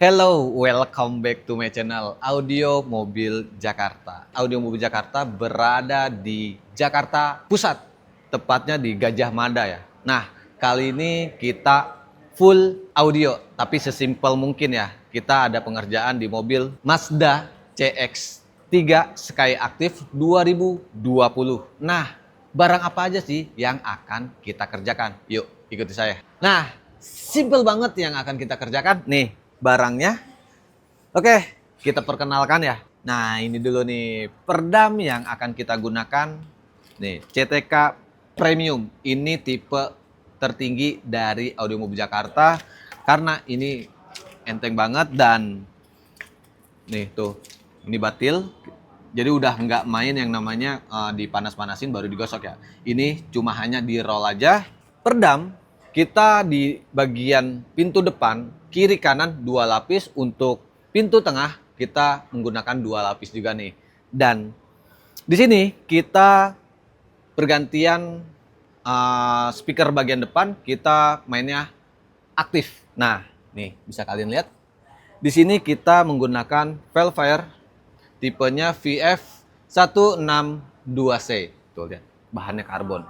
Hello, welcome back to my channel Audio Mobil Jakarta. Audio Mobil Jakarta berada di Jakarta Pusat, tepatnya di Gajah Mada ya. Nah, kali ini kita full audio, tapi sesimpel mungkin ya. Kita ada pengerjaan di mobil Mazda CX-3 Skyactiv 2020. Nah, barang apa aja sih yang akan kita kerjakan? Yuk, ikuti saya. Nah, simple banget yang akan kita kerjakan. Nih, barangnya. Oke, kita perkenalkan ya. Nah, ini dulu nih perdam yang akan kita gunakan. Nih, CTK Premium. Ini tipe tertinggi dari Audio Mobil Jakarta karena ini enteng banget dan nih tuh, ini batil. Jadi udah nggak main yang namanya dipanas-panasin baru digosok ya. Ini cuma hanya di roll aja. Perdam kita di bagian pintu depan kiri kanan 2 lapis, untuk pintu tengah kita menggunakan 2 lapis juga nih. Dan di sini kita pergantian speaker bagian depan kita mainnya aktif. Nah, nih bisa kalian lihat. Di sini kita menggunakan Velfire tipenya VF162C. Tuh lihat, bahannya karbon.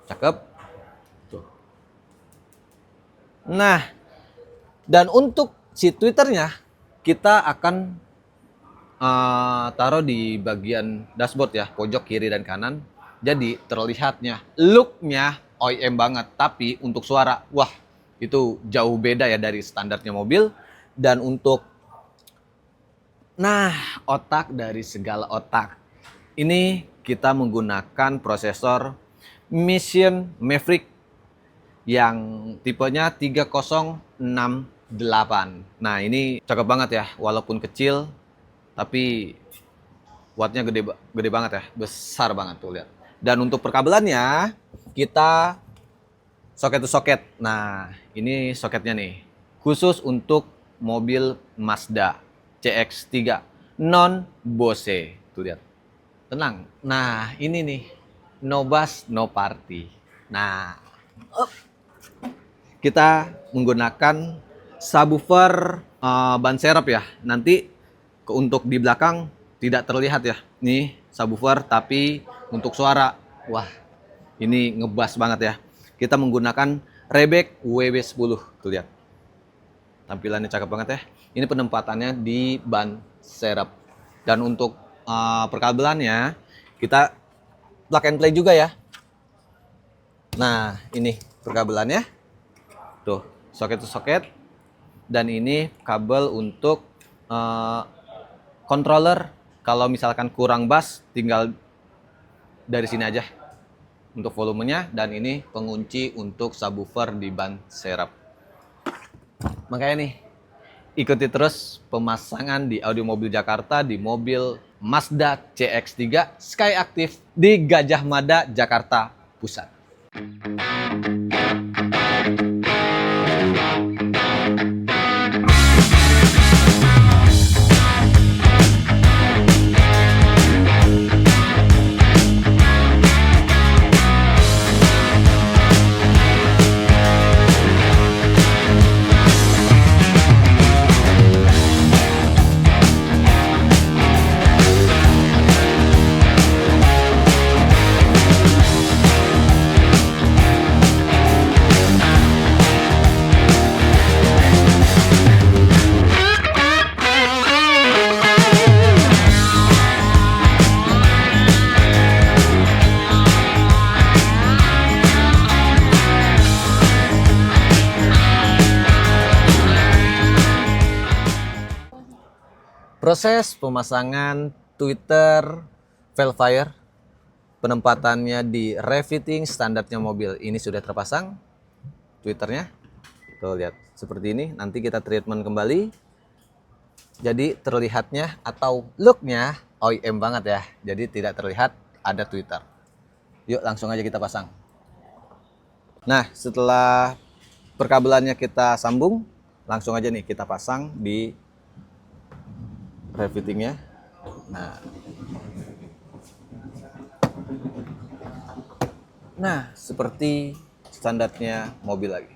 Cakep. Tuh. Nah, dan untuk si tweeternya kita akan taruh di bagian dashboard ya, pojok kiri dan kanan. Jadi terlihatnya, looknya OEM banget. Tapi untuk suara, wah itu jauh beda ya dari standarnya mobil. Dan untuk, nah, otak dari segala otak, ini kita menggunakan prosesor Mission Maverick yang tipenya 3068. Nah, ini cakep banget ya, walaupun kecil tapi wattnya gede banget ya, besar banget tuh lihat. Dan untuk perkabelannya kita soket to soket. Nah, ini soketnya nih, khusus untuk mobil Mazda CX-3 non Bose. Tuh lihat. Tenang. Nah, ini nih, no bass no party. Nah, kita menggunakan subwoofer ban serep ya. Nanti untuk di belakang tidak terlihat ya. Nih subwoofer, tapi untuk suara, wah ini ngebas banget ya. Kita menggunakan Rebek WW10. Tuh lihat. Tampilannya cakep banget ya. Ini penempatannya di ban serep. Dan untuk perkabelannya kita plug and play juga ya. Nah, ini perkabelannya. Tuh, soket to soket. Dan ini kabel untuk controller. Kalau misalkan kurang bass, tinggal dari sini aja untuk volumenya. Dan ini pengunci untuk subwoofer di ban serep. Makanya nih, ikuti terus pemasangan di Audio Mobil Jakarta di mobil Mazda CX-3 Skyactiv di Gajah Mada, Jakarta Pusat. Proses pemasangan tweeter Velfire, penempatannya di refitting standarnya mobil. Ini sudah terpasang tweeternya. Tuh lihat, seperti ini. Nanti kita treatment kembali. Jadi terlihatnya atau looknya OEM banget ya. Jadi tidak terlihat ada tweeter. Yuk langsung aja kita pasang. Nah, setelah perkabelannya kita sambung, langsung aja nih kita pasang di refittingnya. Nah, seperti standarnya mobil lagi.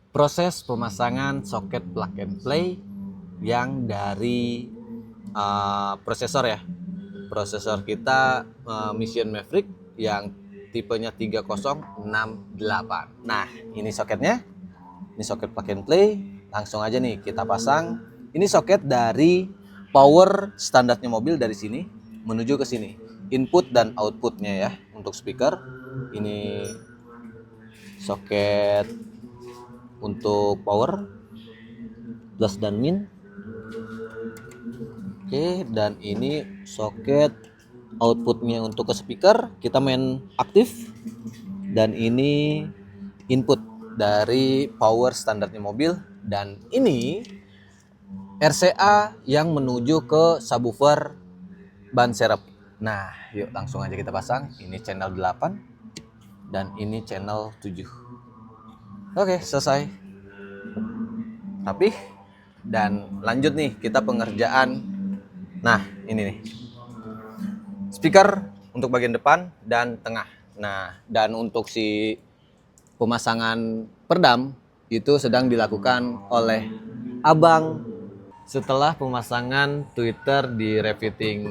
proses pemasangan soket plug and play yang dari prosesor ya. Prosesor kita Mission Maverick yang tipenya 3068. Nah, ini soketnya. Ini soket plug and play. Langsung aja nih kita pasang. Ini soket dari power standarnya mobil dari sini menuju ke sini. Input dan outputnya ya untuk speaker. Ini soket untuk power plus dan min. Oke, dan ini soket outputnya untuk ke speaker, kita main aktif. Dan ini input dari power standarnya mobil. Dan ini RCA yang menuju ke subwoofer ban serep. Nah, yuk langsung aja kita pasang. Ini channel 8 dan ini channel 7. Oke, selesai. Rapih. Dan lanjut nih kita pengerjaan. Nah, ini nih. Speaker untuk bagian depan dan tengah. Nah, dan untuk si pemasangan perdam itu sedang dilakukan oleh Abang. Setelah pemasangan tweeter di refitting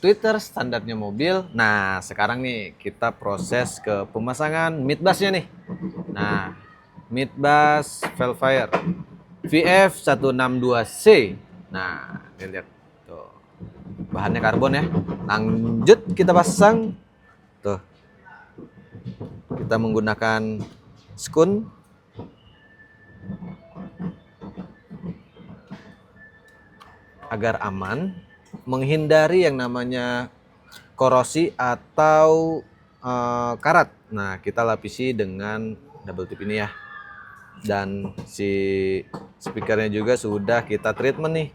tweeter standarnya mobil. Nah, sekarang nih kita proses ke pemasangan midbassnya nih. Nah, midbass Velfire VF162C. Nah, lihat tuh. Bahannya karbon ya. Lanjut kita pasang. Tuh. Kita menggunakan skun. Agar aman, menghindari yang namanya korosi atau karat. Nah, kita lapisi dengan double tip ini ya. Dan si speakernya juga sudah kita treatment nih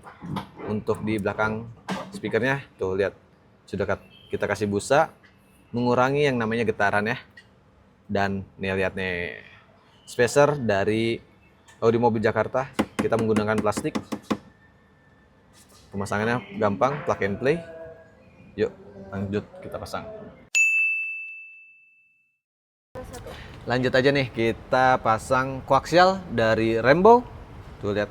untuk di belakang speakernya. Tuh lihat, sudah kita kasih busa mengurangi yang namanya getaran ya. Dan nih lihat nih, spacer dari Audi Mobil Jakarta, kita menggunakan plastik. Pemasangannya gampang, plug and play. Yuk lanjut kita pasang. Lanjut aja nih, kita pasang koaksial dari Rainbow. Tuh lihat,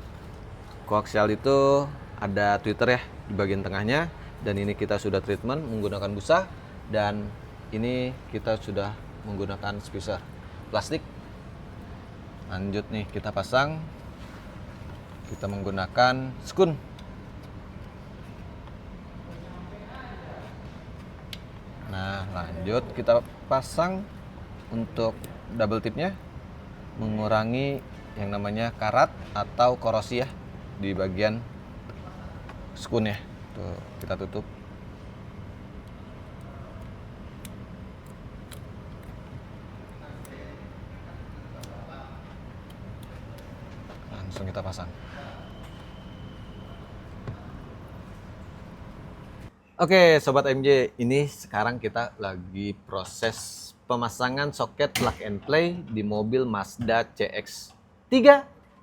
koaksial itu ada tweeter ya di bagian tengahnya. Dan ini kita sudah treatment menggunakan busa. Dan ini kita sudah menggunakan spacer plastik. Lanjut nih kita pasang. Kita menggunakan skun. Nah, lanjut kita pasang untuk double tipnya, mengurangi yang namanya karat atau korosi ya di bagian skun ya. Tuh, kita tutup. Langsung kita pasang. Oke, Sobat MJ, ini sekarang kita lagi proses pemasangan soket plug and play di mobil Mazda CX-3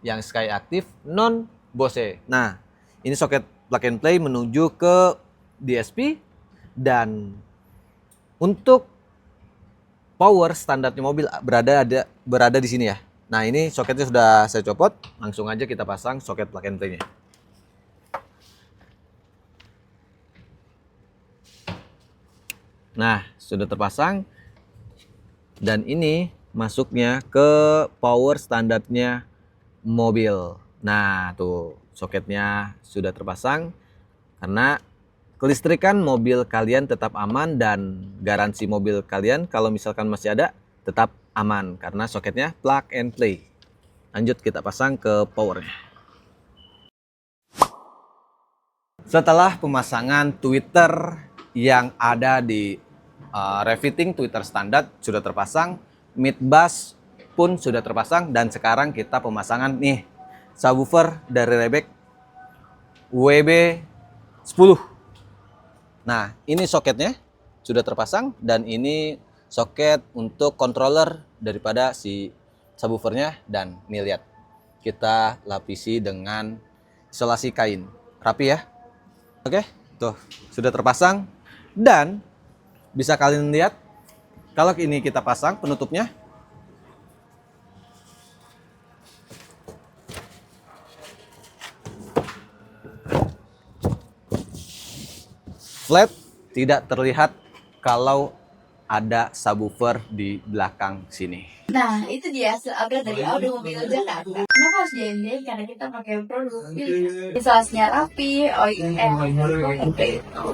yang Sky Active non Bose. Nah, ini soket plug and play menuju ke DSP dan untuk power standarnya mobil berada di sini ya. Nah, ini soketnya sudah saya copot, langsung aja kita pasang soket plug and play-nya. Nah, sudah terpasang dan ini masuknya ke power standarnya mobil. Nah, tuh soketnya sudah terpasang karena kelistrikan mobil kalian tetap aman dan garansi mobil kalian kalau misalkan masih ada tetap aman karena soketnya plug and play. Lanjut kita pasang ke powernya. Setelah pemasangan tweeter yang ada di refitting tweeter standar sudah terpasang, midbass pun sudah terpasang, dan sekarang kita pemasangan nih subwoofer dari Rebek WB10. Nah, ini soketnya sudah terpasang dan ini soket untuk controller daripada si subwoofernya. Dan nih lihat, kita lapisi dengan isolasi kain, rapi ya. Oke, tuh sudah terpasang. Dan bisa kalian lihat kalau ini kita pasang penutupnya. flat, tidak terlihat kalau ada subwoofer di belakang sini. Nah, itu dia hasil update dari Audio Mobil Jakarta. Kenapa harus JND? Karena kita pakai produk Philips. Instalasinya rapi, OEM,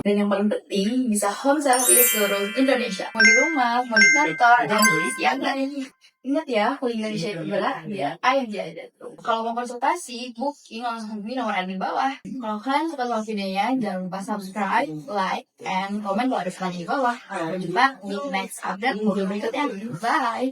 dan yang paling penting bisa home service seluruh Indonesia. Mau di rumah, mau di kantor, dan di siaga ini. Ingat ya, kalau Indonesia itu berat, ya ayam jadi tuh. Kalau mau konsultasi, booking langsung hubungi nomor admin bawah. Kalau kalian suka sama videonya, jangan lupa subscribe, like, and comment kalau ada saran di bawah. Sampai jumpa di next update mobil berikutnya. Bye!